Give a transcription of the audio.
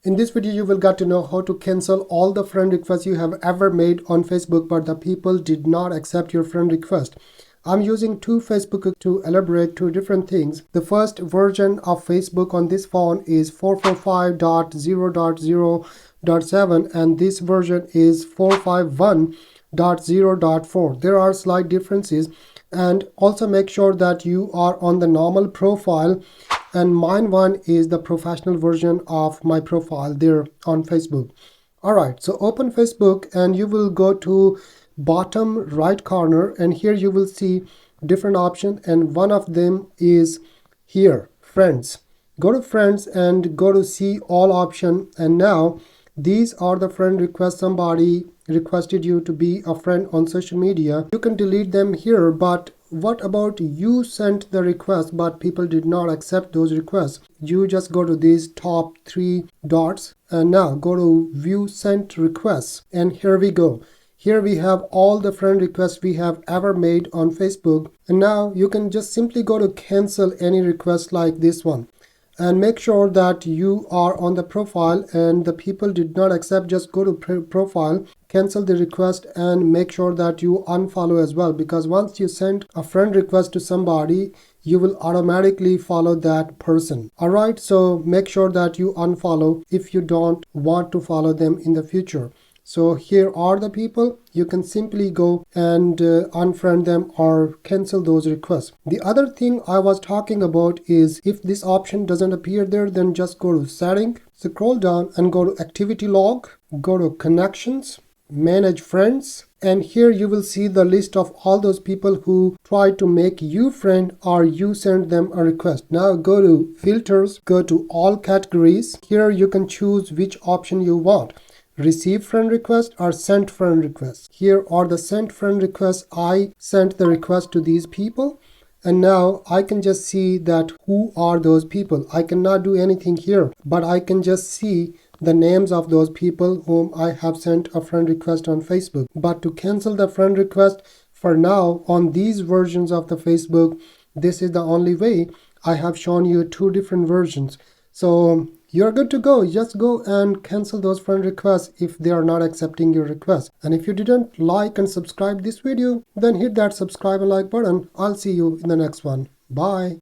In this video, you will get to know how to cancel all the friend requests you have ever made on Facebook, but the people did not accept your friend request. I'm using two Facebook to elaborate two different things. The first version of Facebook on this phone is 445.0.0.7 and this version is 451.0.4. There are slight differences, and also make sure that you are on the normal profile, and mine one is the professional version of my profile there on Facebook. Alright, so open Facebook and you will go to bottom right corner, and here you will see different options, and one of them is here, friends. Go to friends and go to see all option, and now these are the friend requests. Somebody requested you to be a friend on social media. You can delete them here, but what about you sent the request but people did not accept those requests? You just go to these top three dots and now go to view sent requests, and here we go. Here we have all the friend requests we have ever made on Facebook, and now you can just simply go to cancel any request like this one. And make sure that you are on the profile and the people did not accept. Just go to profile, cancel the request, and make sure that you unfollow as well, because once you send a friend request to somebody, you will automatically follow that person. Alright, so make sure that you unfollow if you don't want to follow them in the future. So here are the people. You can simply go and unfriend them or cancel those requests. The other thing I was talking about is if this option doesn't appear there, then just go to setting, scroll down and go to activity log, go to connections, manage friends, and here you will see the list of all those people who tried to make you friend or you send them a request. Now go to filters, go to all categories. Here you can choose which option you want. Receive friend request or sent friend request. Here are the sent friend requests. I sent the request to these people, and now I can just see that who are those people. I cannot do anything here, but I can just see the names of those people whom I have sent a friend request on Facebook. But to cancel the friend request for now on these versions of the Facebook, this is the only way. I have shown you two different versions. So you're good to go. Just go and cancel those friend requests if they are not accepting your request. And if you didn't like and subscribe this video, then hit that subscribe and like button. I'll see you in the next one. Bye.